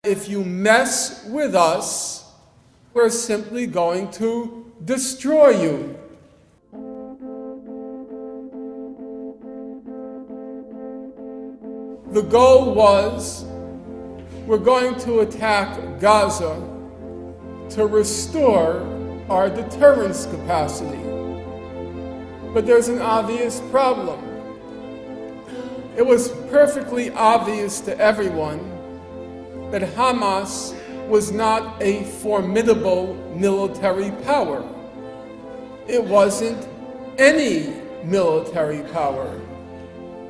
If you mess with us, we're simply going to destroy you. The goal was, we're going to attack Gaza to restore our deterrence capacity. But there's an obvious problem. It was perfectly obvious to everyone that Hamas was not a formidable military power. It wasn't any military power.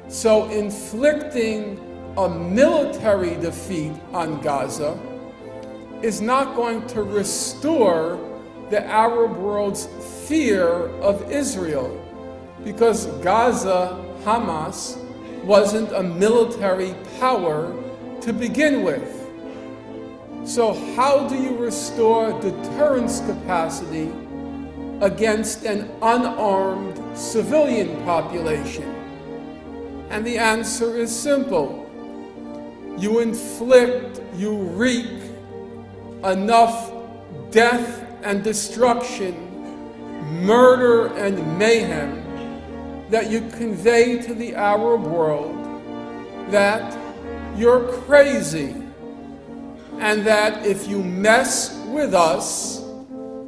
So inflicting a military defeat on Gaza is not going to restore the Arab world's fear of Israel, because Gaza, Hamas, wasn't a military power to begin with. So how do you restore deterrence capacity against an unarmed civilian population? And the answer is simple. You inflict, you wreak enough death and destruction, murder and mayhem that you convey to the Arab world that you're crazy, and that if you mess with us,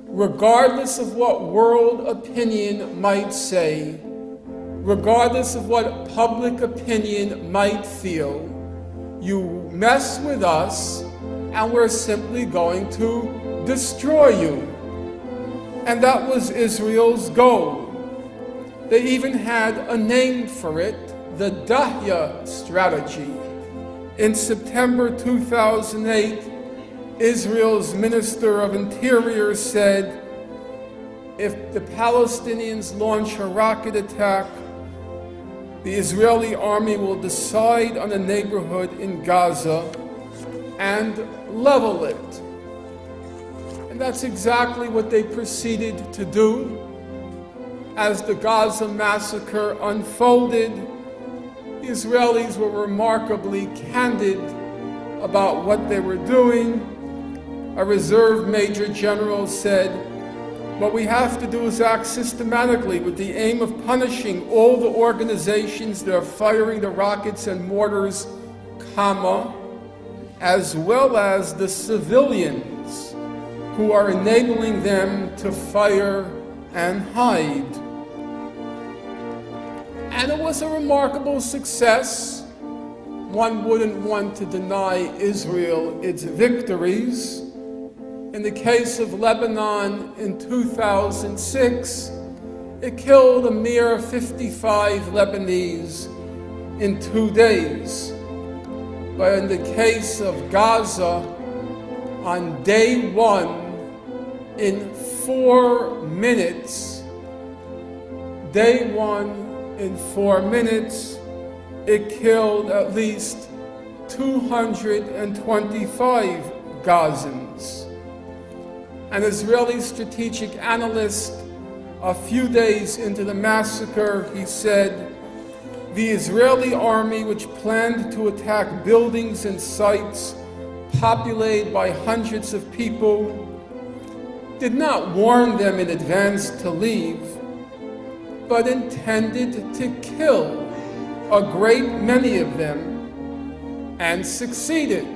regardless of what world opinion might say, regardless of what public opinion might feel, you mess with us and we're simply going to destroy you. And that was Israel's goal. They even had a name for it, the Dahya strategy. In September 2008, Israel's Minister of Interior said, if the Palestinians launch a rocket attack, the Israeli army will decide on a neighborhood in Gaza and level it. And that's exactly what they proceeded to do. As the Gaza massacre unfolded, the Israelis were remarkably candid about what they were doing. A reserve major general said, what we have to do is act systematically with the aim of punishing all the organizations that are firing the rockets and mortars, as well as the civilians who are enabling them to fire and hide. And it was a remarkable success. One wouldn't want to deny Israel its victories. In the case of Lebanon in 2006, it killed a mere 55 Lebanese in 2 days. But in the case of Gaza, on day 1, in 4 minutes, day 1, in 4 minutes, it killed at least 225 Gazans. An Israeli strategic analyst, a few days into the massacre, he said, the Israeli army, which planned to attack buildings and sites populated by hundreds of people, did not warn them in advance to leave, but intended to kill a great many of them, and succeeded.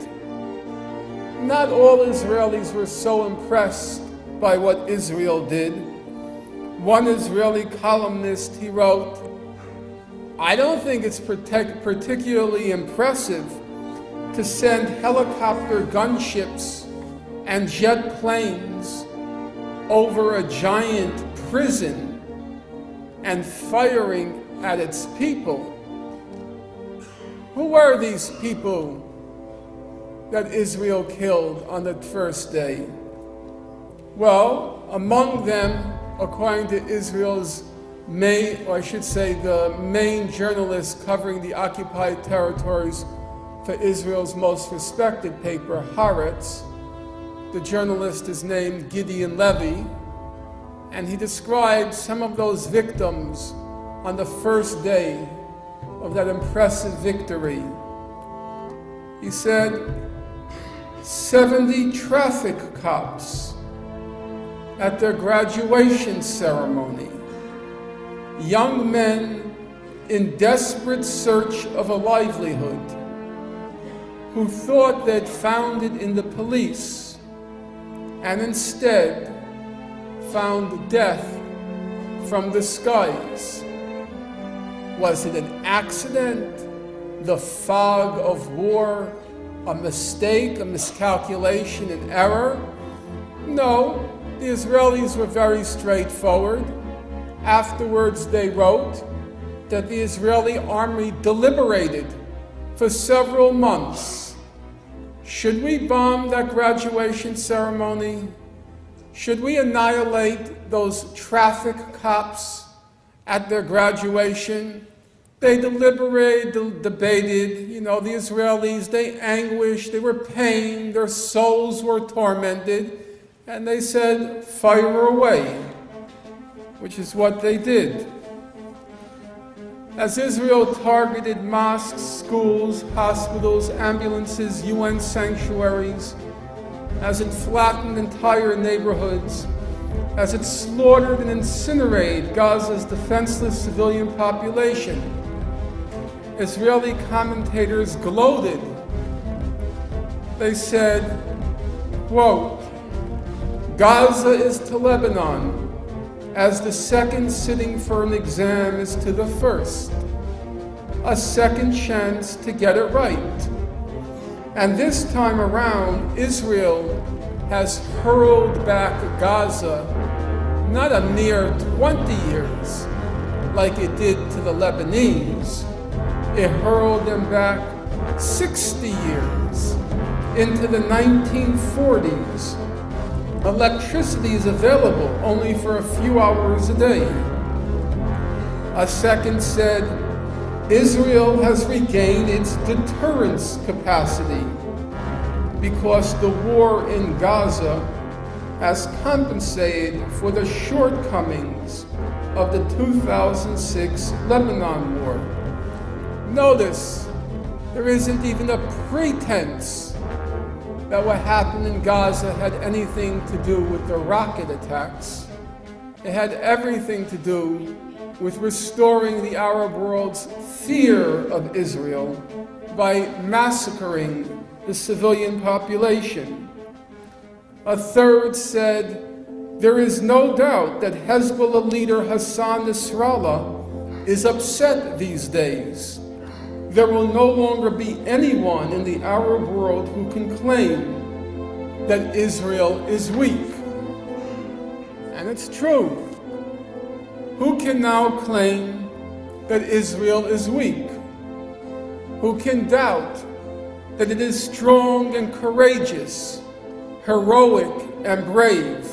Not all Israelis were so impressed by what Israel did. One Israeli columnist, he wrote, I don't think it's particularly impressive to send helicopter gunships and jet planes over a giant prison and firing at its people. Who were these people that Israel killed on the first day? Well, among them, according to Israel's the main journalist covering the occupied territories for Israel's most respected paper, Haaretz, the journalist is named Gideon Levy, and he described some of those victims on the first day of that impressive victory. He said, 70 traffic cops at their graduation ceremony, young men in desperate search of a livelihood who thought they'd found it in the police and instead found death from the skies. Was it an accident, the fog of war, a mistake, a miscalculation, an error? No, the Israelis were very straightforward. Afterwards, they wrote that the Israeli army deliberated for several months. Should we bomb that graduation ceremony? Should we annihilate those traffic cops at their graduation? They deliberated, debated, the Israelis, they anguished, they were pained, their souls were tormented, and they said, fire away, which is what they did. As Israel targeted mosques, schools, hospitals, ambulances, UN sanctuaries, as it flattened entire neighborhoods, as it slaughtered and incinerated Gaza's defenseless civilian population, Israeli commentators gloated. They said, quote, Gaza is to Lebanon as the second sitting for an exam is to the first, a second chance to get it right. And this time around, Israel has hurled back Gaza not a mere 20 years like it did to the Lebanese. It hurled them back 60 years into the 1940s. Electricity is available only for a few hours a day. A second said, Israel has regained its deterrence capacity because the war in Gaza has compensated for the shortcomings of the 2006 Lebanon war. Notice, there isn't even a pretense that what happened in Gaza had anything to do with the rocket attacks. It had everything to do with restoring the Arab world's fear of Israel by massacring the civilian population. A third said, there is no doubt that Hezbollah leader Hassan Nasrallah is upset these days. There will no longer be anyone in the Arab world who can claim that Israel is weak. And it's true. Who can now claim that Israel is weak? Who can doubt that it is strong and courageous, heroic and brave?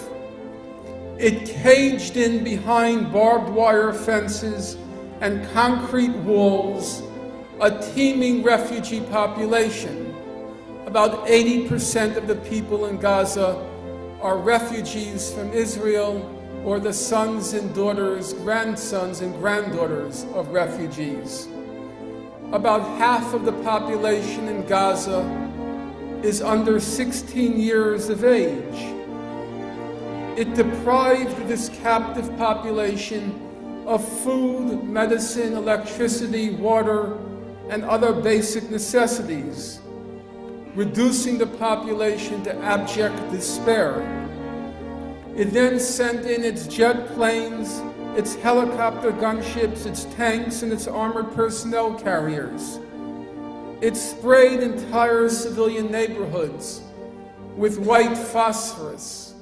It caged in behind barbed wire fences and concrete walls a teeming refugee population. About 80% of the people in Gaza are refugees from Israel or the sons and daughters, grandsons and granddaughters of refugees. About half of the population in Gaza is under 16 years of age. It deprived this captive population of food, medicine, electricity, water, and other basic necessities, reducing the population to abject despair. It then sent in its jet planes, its helicopter gunships, its tanks, and its armored personnel carriers. It sprayed entire civilian neighborhoods with white phosphorus.